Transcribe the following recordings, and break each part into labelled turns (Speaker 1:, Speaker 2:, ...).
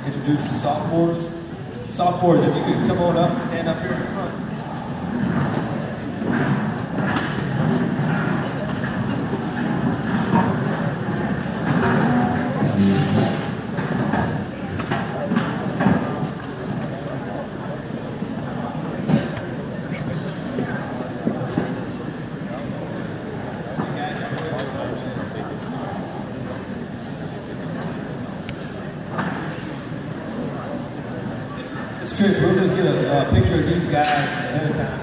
Speaker 1: introduce the sophomores. Sophomores, if you could come on up and stand up here in the front. It's true, we'll just get a picture of these guys ahead of time.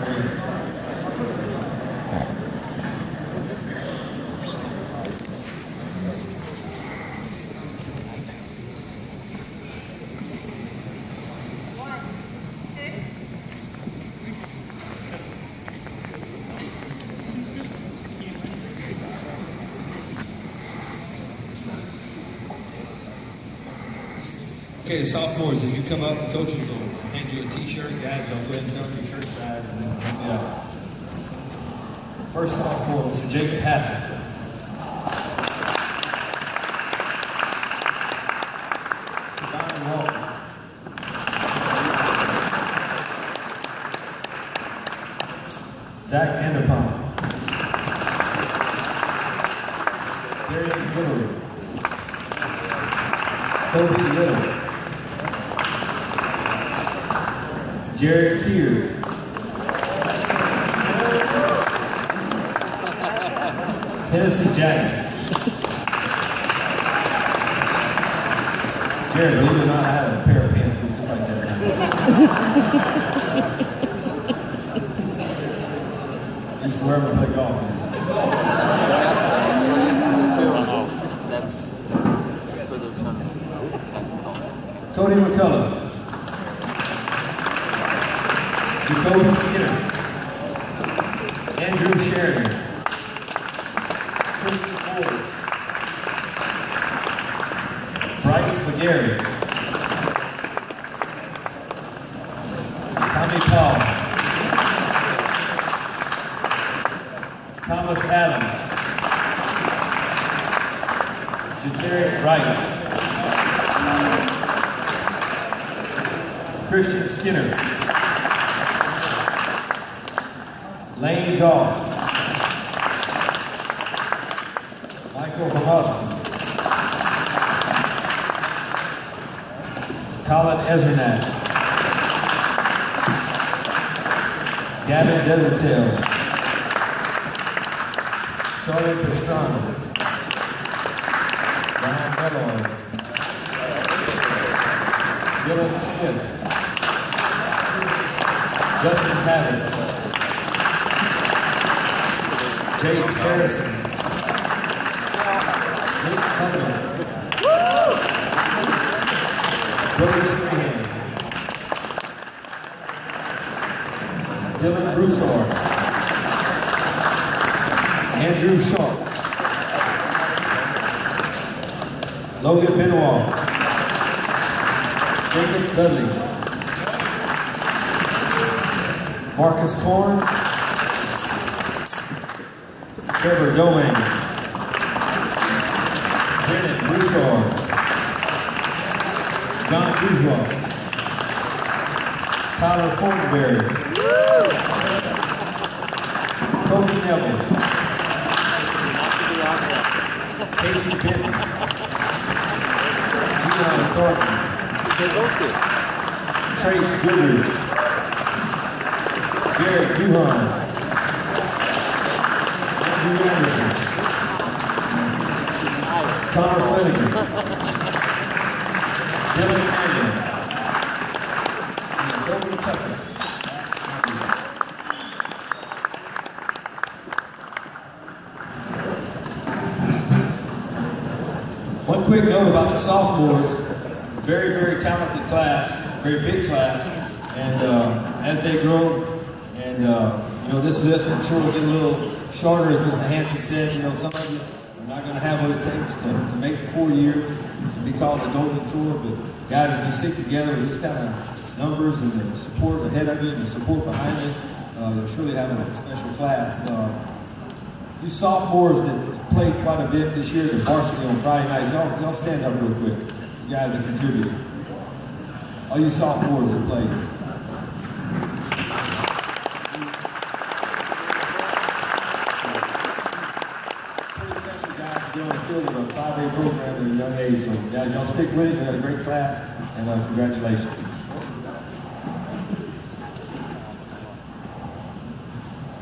Speaker 1: Okay, the sophomores, as you come up, the coaches will hand you a t-shirt. Guys, y'all go ahead and tell them your shirt size and then help me out. First sophomore, Mr. Jacob Hassett. Brian Walker. Zach Anderpont. Darian Hillary. Kobe Little. Jared Kears. Hennessy Jackson. Jared, believe it or not, I had a pair of pants just like that. I used to wear them to play golf. Cody McCullough. Jacoby Skinner. Andrew Sheridan. Tristan Forrest. Bryce McGarry. Tommy Paul. Thomas Adams. Jatari Wright. Christian Skinner. Lane Goff. Michael Hamaski. Colin Ezernat. Gavin Desatel. Charlie Pastrana. Ryan Mellor. Dylan Smith. Justin Havitz. Jace Harrison. Nick Hunter. Billy Strahan. Dylan Broussard. Andrew Sharp. Logan Benoit. Jacob Dudley. Marcus Corns. Trevor Domingue. Brennan Broussard. John Bourgeois. Tyler Fortenberry. Kobe Nevels. Casey Benton. Gian Thornton. Trace Goodrich. Garrett Duhan. Andrew Anderson. Connor Flanagan. Dylan Mannion. And Toby Tucker. One quick note about the sophomores. Very, very talented class, very big class, and as they grow, and you know, this list I'm sure will get a little shorter, as Mr. Hansen said. You know, some of you are not going to have what it takes to make 4 years and be called the Golden Tour, but guys, if you stick together with this kind of numbers and the support ahead of you and the support behind you, you'll surely have a special class. You sophomores that played quite a bit this year at varsity on Friday nights, y'all stand up real quick. You guys have contributed. all you sophomores that played. Pretty special guys to get on the field with a 5A program at a young age. So guys, y'all stick with it. You had a great class, and congratulations.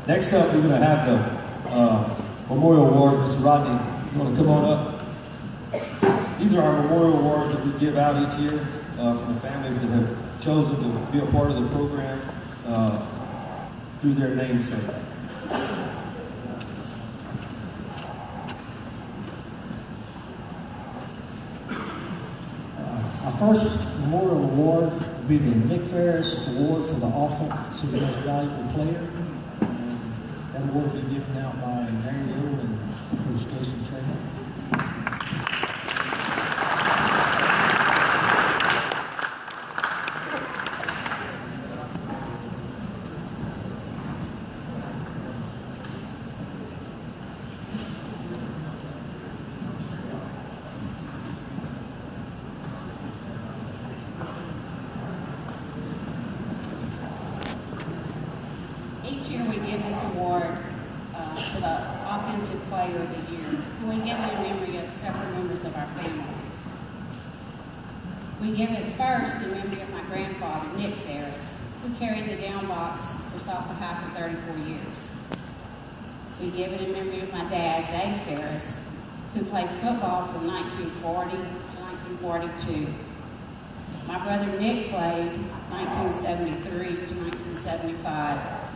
Speaker 1: Next up, we're going to have the Memorial Awards. Mr. Rodney, you want to come on up? These are our Memorial Awards that we give out each year from the families that have chosen to be a part of the program through their namesakes.
Speaker 2: Our first Memorial Award will be the Nick Ferris Award for the Offensive Most Valuable Player. That award will be given out by Mary Little and Coach Jason Trainer.
Speaker 3: Each year we give this award to the Offensive Player of the Year. We give it in memory of several members of our family. We give it first in memory of my grandfather, Nick Ferris, who carried the down box for Sulphur High for 34 years. We give it in memory of my dad, Dave Ferris, who played football from 1940 to 1942. My brother Nick played 1973 to 1975.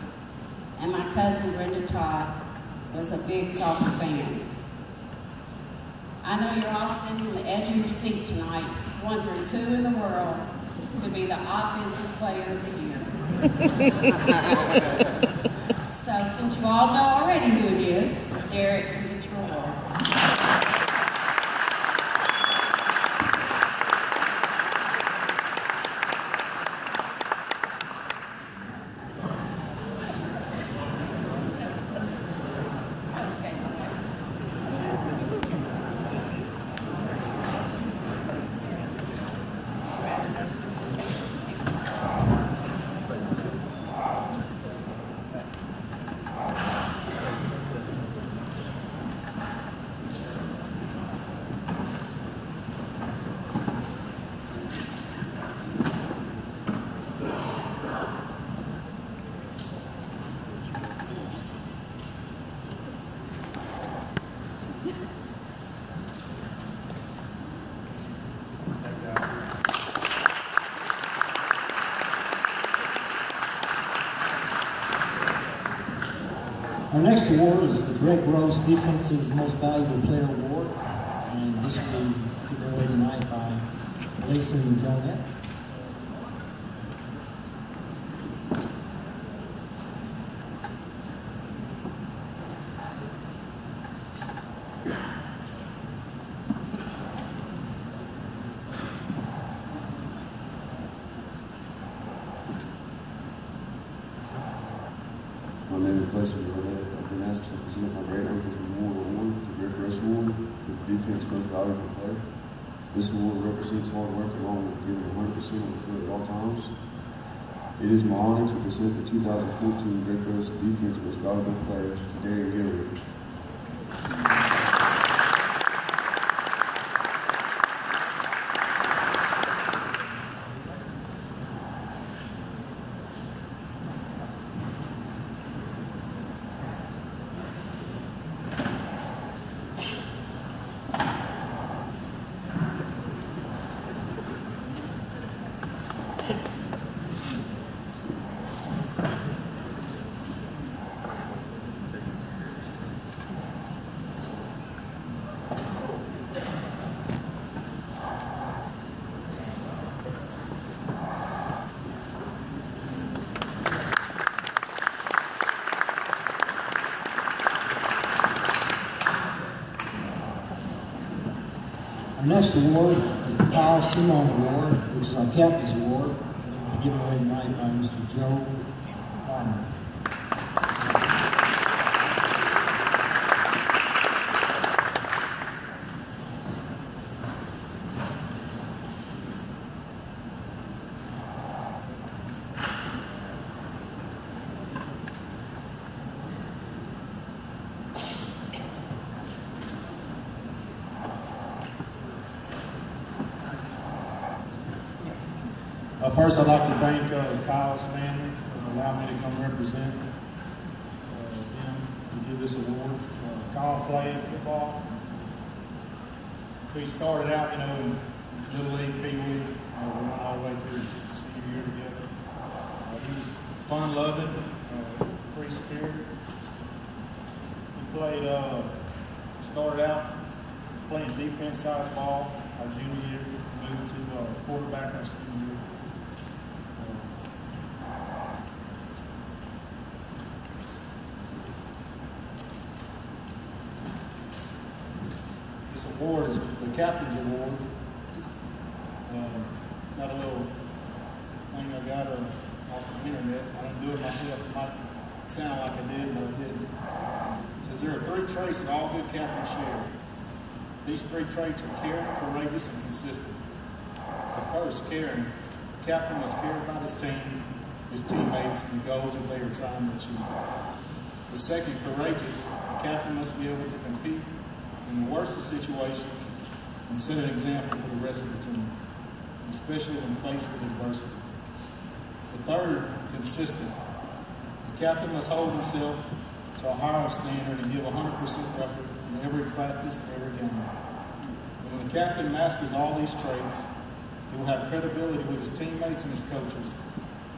Speaker 3: And my cousin Brenda Todd was a big Sulphur fan. I know you're all sitting on the edge of your seat tonight wondering who in the world could be the Offensive Player of the Year. So since you all know already who it is, Derek, you get your award.
Speaker 2: Our next award is the Greg Rose Defensive Most Valuable Player Award, and this will be given away tonight by Lacey and Jonette.
Speaker 4: My name is Blessed Jonette. I've been asked to present my great uncle's Memorial Award, the Greg Rose Award, with the Defense Most Valuable Player. This award represents hard work along with giving 100% on the field at all times. It is my honor to present the 2014 Greg Rose Defense Most Valuable Player to Darren Gilbert.
Speaker 2: Our next award is the Kyle Simone Award, which is our Captain's Award. It will be given away tonight by Mr. Joe Wyman.
Speaker 5: First, I'd like to thank Kyle's family for allowing me to come represent him to give this award. Kyle played football. We started out, in Little League, Pee Wee. We went all the way through senior year together. He was fun-loving, free spirit. He started out playing defense side of the ball our junior year, moved to quarterback our senior year. This award is the Captain's Award. Got a little thing I got off the internet. I didn't do it myself. It might sound like I did, but I didn't. It says there are 3 traits that all good captains share. These 3 traits are caring, courageous, and consistent. The first, caring. The captain must care about his team, his teammates, and the goals that they are trying to achieve. The second, courageous. The captain must be able to compete in the worst of situations and set an example for the rest of the team, especially when faced with adversity. The third, consistent. The captain must hold himself to a higher standard and give 100% effort in every practice and every game. And when the captain masters all these traits, he will have credibility with his teammates and his coaches.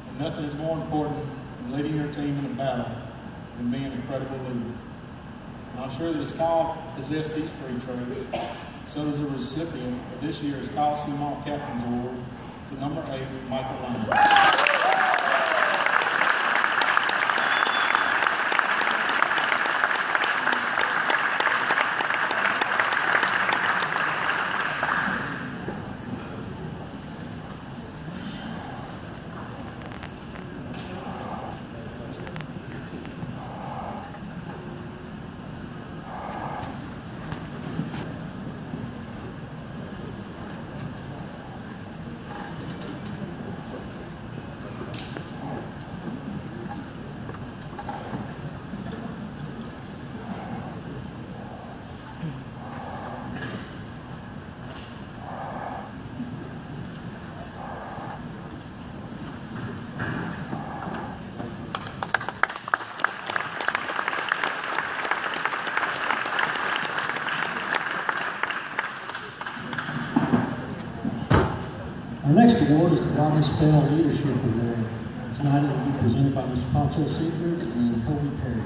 Speaker 5: And nothing is more important than leading your team in a battle than being a credible leader. And I'm sure that as Kyle possessed these 3 traits, so does the recipient of this year's Kyle C. Monk Captain's Award to number 8, Michael Lane.
Speaker 2: Our next award is the Rodney Spell Leadership Award. Tonight it will be presented by Mr. Pancho Sulphur and Kobe Perry.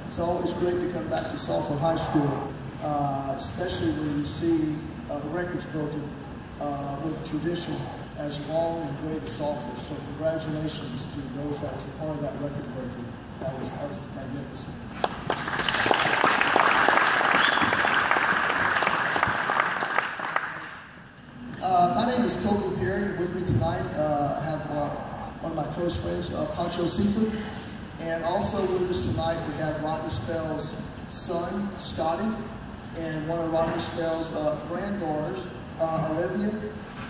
Speaker 6: It's always great to come back to Sulphur High School, especially when you see records broken with tradition as long and great as Sulphur. So congratulations to those that was a part of that record breaking. That was magnificent. My name is Kobe Perry. With me tonight, I have one of my close friends, Pancho Sulphur. And also with us tonight, we have Rodney Spell's son, Scotty, and one of Rodney Spell's granddaughters, Olivia.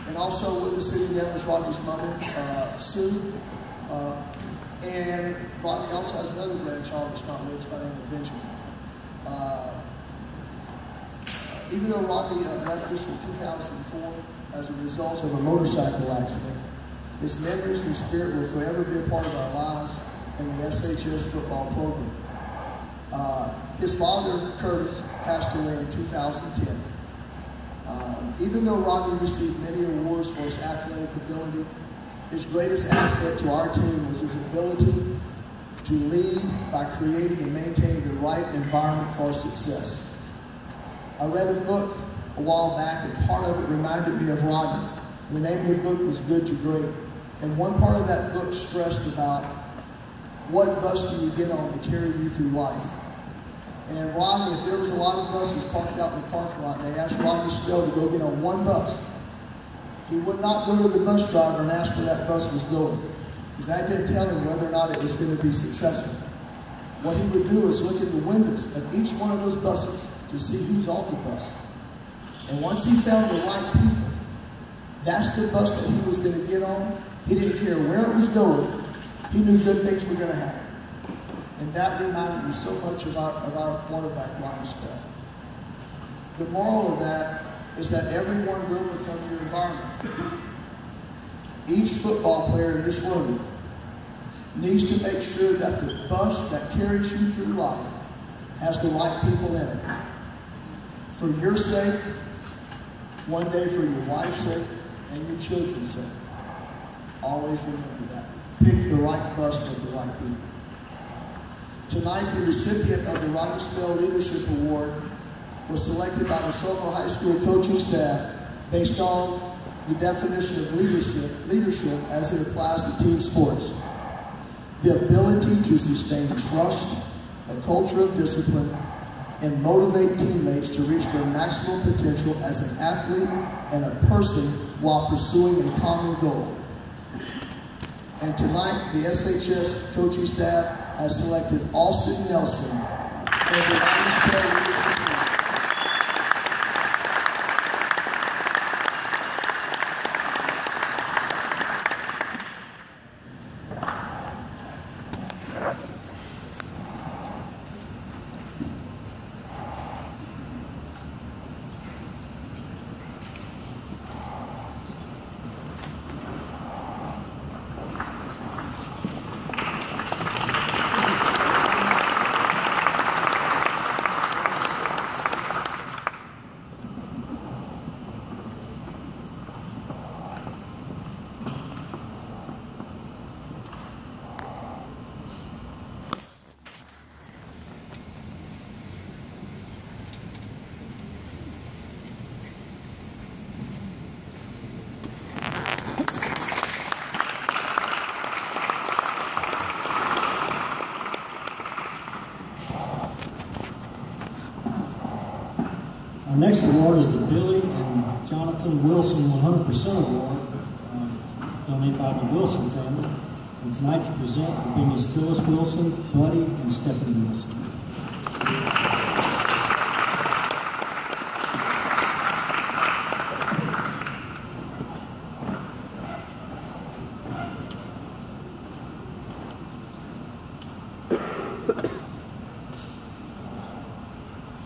Speaker 6: And also with us sitting down is Rodney's mother, Sue. And Rodney also has another grandchild that's not with us by the name of Benjamin. Even though Rodney left us in 2004 as a result of a motorcycle accident, his memories and spirit will forever be a part of our lives in the SHS football program. His father, Curtis, passed away in 2010. Even though Rodney received many awards for his athletic ability, his greatest asset to our team was his ability to lead by creating and maintaining the right environment for success. I read a book a while back, and part of it reminded me of Rodney. The name of the book was Good to Great. And one part of that book stressed about what bus do you get on to carry you through life. And Rodney, if there was a lot of buses parked out in the parking lot, and they asked Rodney Spell to go get on one bus, he would not go to the bus driver and ask where that bus was going. because that didn't tell him whether or not it was going to be successful. What he would do is look in the windows of each one of those buses to see who's on the bus. And once he found the right people, that's the bus that he was going to get on. He didn't care where it was going. He knew good things were going to happen. And that reminded me so much of our quarterback, Ron Spell. The moral of that is that everyone will become your environment. Each football player in this room needs to make sure that the bus that carries you through life has the right people in it. For your sake, one day for your wife's sake, and your children's sake. Always remember that. Pick the right bus with the right people. Tonight, the recipient of the Ron Spell Leadership Award was selected by the Sulphur High School coaching staff based on the definition of leadership as it applies to team sports. The ability to sustain trust, a culture of discipline, and motivate teammates to reach their maximum potential as an athlete and a person while pursuing a common goal. And tonight, the SHS coaching staff has selected Austin Nelson for the Ron Spell Leadership Award.
Speaker 2: Our next award is the Billy and Jonathan Wilson 100% Award, donated by the Wilson family. And tonight to present will be Ms. Phyllis Wilson, Buddy, and Stephanie Wilson.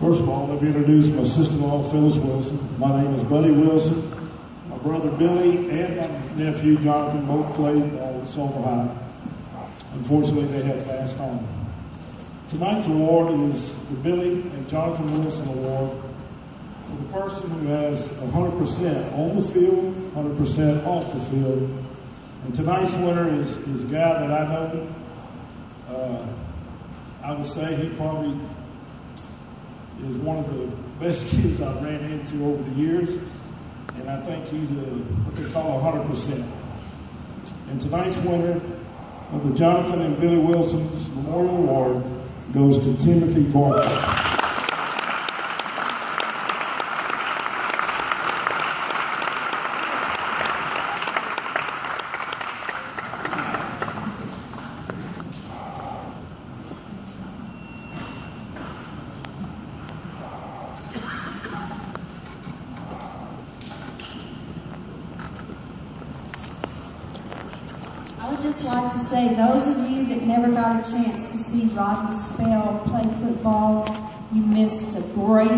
Speaker 5: First of all, let me introduce my sister-in-law, Phyllis Wilson. My name is Buddy Wilson. My brother Billy and my nephew Jonathan both played at Sulphur High. Unfortunately, they have passed on. Tonight's award is the Billy and Jonathan Wilson Award for the person who has 100% on the field, 100% off the field. And tonight's winner is a guy that I know. I would say he probably is one of the best kids I've ran into over the years, and I think he's what they call 100%. And tonight's winner of the Jonathan and Billy Wilson's Memorial Award goes to Timothy Parker.
Speaker 7: I would just like to say, those of you that never got a chance to see Rodney Spell play football, you missed a great,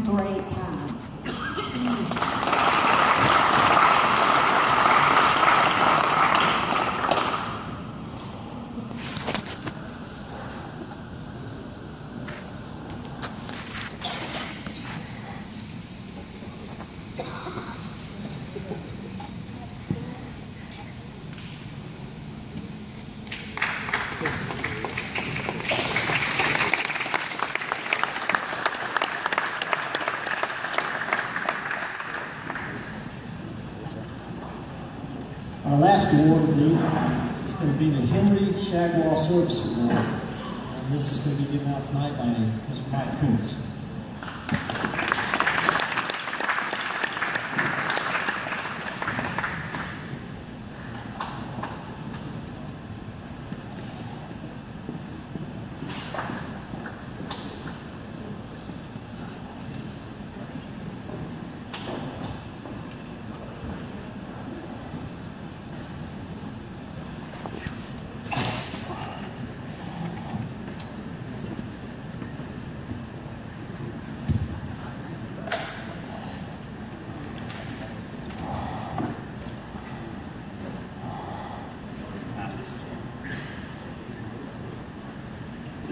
Speaker 7: great time.
Speaker 2: Our last award of the evening is going to be the Henry Shagwell Service Award. And this is going to be given out tonight by Mr. Mike Coons.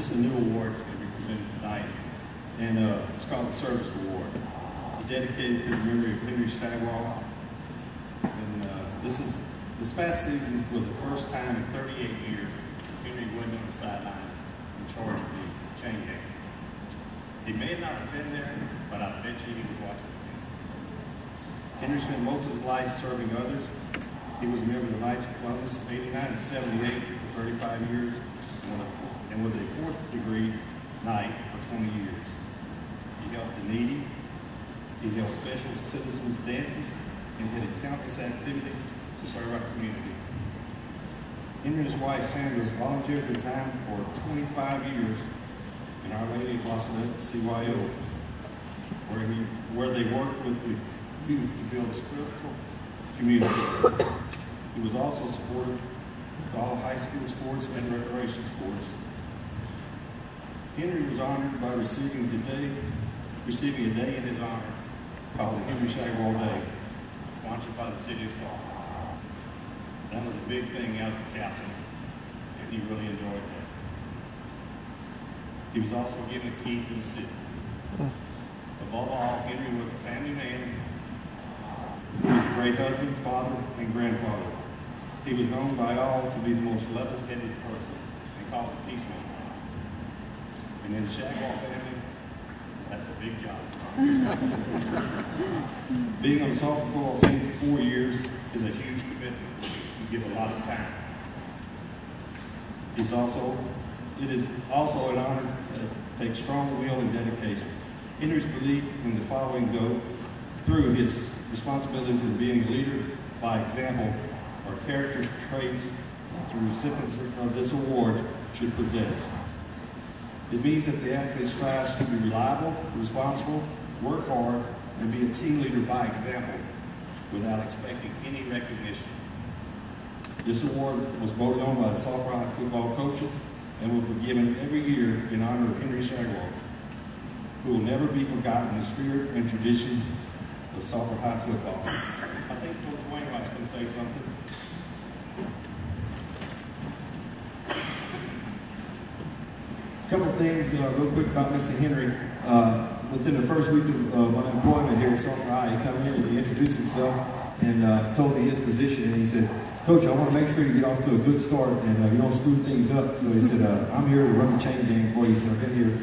Speaker 8: This is a new award that we presented tonight, and it's called the Service Award. It's dedicated to the memory of Henry Shagwell. And this past season was the first time in 38 years Henry wasn't on the sideline in charge of the chain gang. He may not have been there, but I bet you he was watching the game. Henry spent most of his life serving others. He was a member of the Knights of Columbus, 89 and 78 for 35 years, and was a fourth degree Knight for 20 years. He helped the needy. He held special citizens dances and headed countless activities to serve our community. Henry and his wife Sandra volunteered their time for 25 years in Our Lady of La Salette, CYO, where they worked with the youth to build a spiritual community. He was also supported with all high school sports and recreation sports. Henry was honored by receiving a day in his honor called the Henry Shagwell Day, sponsored by the city of Sulphur. That was a big thing out at the castle, and he really enjoyed that. He was also given a key to the city. Above all, Henry was a family man. He was a great husband, father, and grandfather. He was known by all to be the most level-headed person and called a peacemaker. And in the Shagwell family, that's a big job. Being on the Sulphur football team for 4 years is a huge commitment. You give a lot of time. It is also an honor that takes strong will and dedication. Henry's belief in the following go through his responsibilities in being a leader by example are character traits that the recipients of this award should possess. It means that the athlete strives to be reliable, responsible, work hard, and be a team leader by example without expecting any recognition. This award was voted on by the Sulphur High football coaches and will be given every year in honor of Henry Shagwell, who will never be forgotten in the spirit and tradition of Sulphur High football. I think Coach Wainwright's going to say something.
Speaker 1: A couple of things real quick about Mr. Henry. Within the first week of my employment here at Sulphur High, he came in and he introduced himself and told me his position. And he said, "Coach, I want to make sure you get off to a good start and you don't screw things up." So he said, "I'm here to run the chain gang for you." He said, "I've been here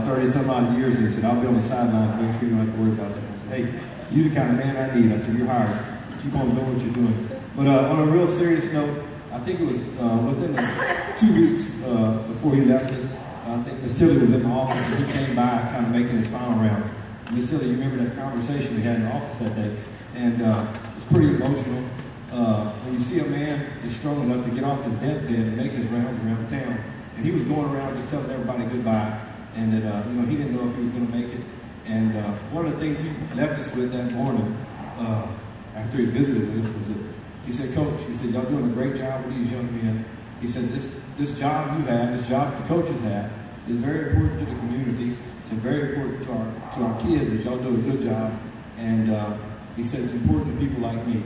Speaker 1: 30 some odd years." And he said, "I'll be on the sidelines to make sure you don't have to worry about that." I said, "Hey, you're the kind of man I need." I said, "You're hired. Keep on doing what you're doing." But on a real serious note, I think it was within the 2 weeks before he left us, I think Ms. Tilley was in my office and he came by kind of making his final rounds. Ms. Tilley, you remember that conversation we had in the office that day? And it was pretty emotional. When you see a man is strong enough to get off his deathbed and make his rounds around town, and he was going around just telling everybody goodbye, and that he didn't know if he was going to make it. And one of the things he left us with that morning, after he visited with us, was that he said, "Coach," he said, "y'all doing a great job with these young men." He said, this job you have, this job the coaches have, is very important to the community. It's very important to our kids that y'all do a good job. And he said, it's important to people like me.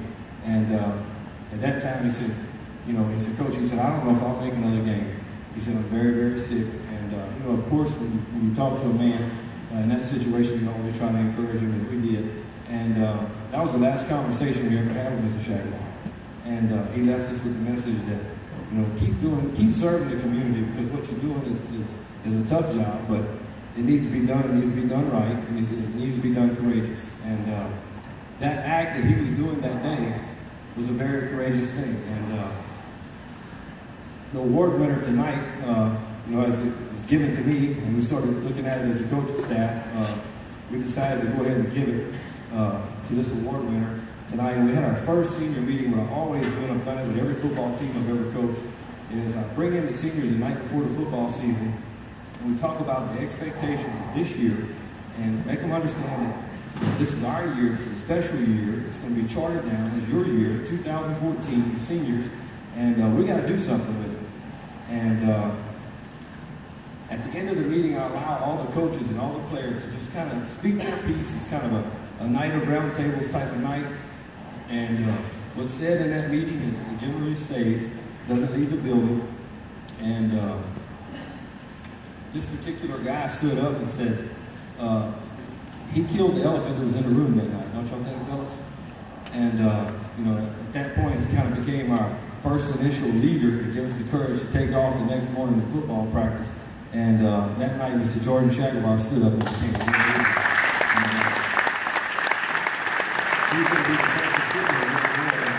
Speaker 1: And at that time, he said, "Coach," he said, "I don't know if I'll make another game." He said, "I'm very, very sick." And, of course, when you talk to a man in that situation, you always try to encourage him as we did. And that was the last conversation we ever had with Mr. Shagwell. And he left us with the message that, keep serving the community, because what you're doing is a tough job, but it needs to be done. It needs to be done right. It needs to be done courageous. And that act that he was doing that day was a very courageous thing. And the award winner tonight, as it was given to me, and we started looking at it as a coaching staff, we decided to go ahead and give it to this award winner tonight. And we had our first senior meeting. What I always do, and I've done it with every football team I've ever coached, is I bring in the seniors the night before the football season, and we talk about the expectations of this year and make them understand that this is our year, it's a special year, it's going to be charted down as your year, 2014, the seniors, and we got to do something with it. And at the end of the meeting, I allow all the coaches and all the players to just kind of speak their piece. It's kind of a night of round tables type of night. And what's said in that meeting is it generally stays, doesn't leave the building. And this particular guy stood up and said, he killed the elephant that was in the room that night. Don't y'all think, fellas? And, you know, at that point, he kind of became our first initial leader to give us the courage to take off the next morning to football practice. And that night, Mr. Jordan Shagwar stood up and became a leader. He's going to be the fastest footballer in the world.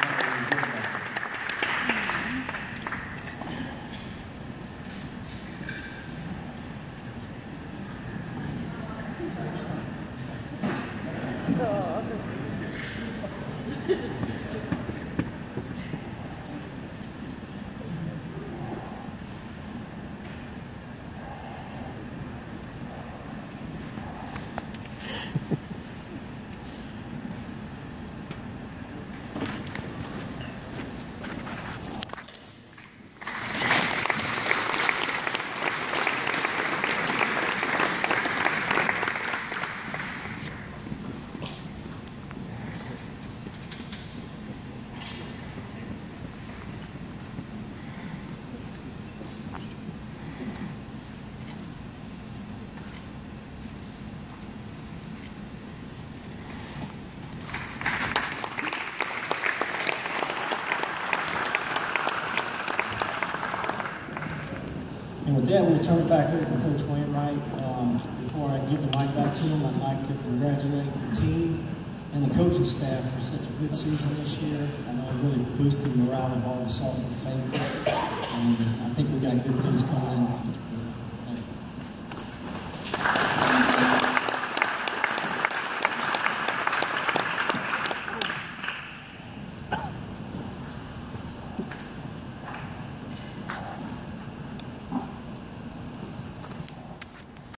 Speaker 2: And with that, we'll turn it back over to Coach Wainwright. Before I give the mic back to him, I'd like to congratulate the team and the coaching staff for such a good season this year. I know it really boosted the morale of all the Sulphur faithful, and I think we got good things coming in the future.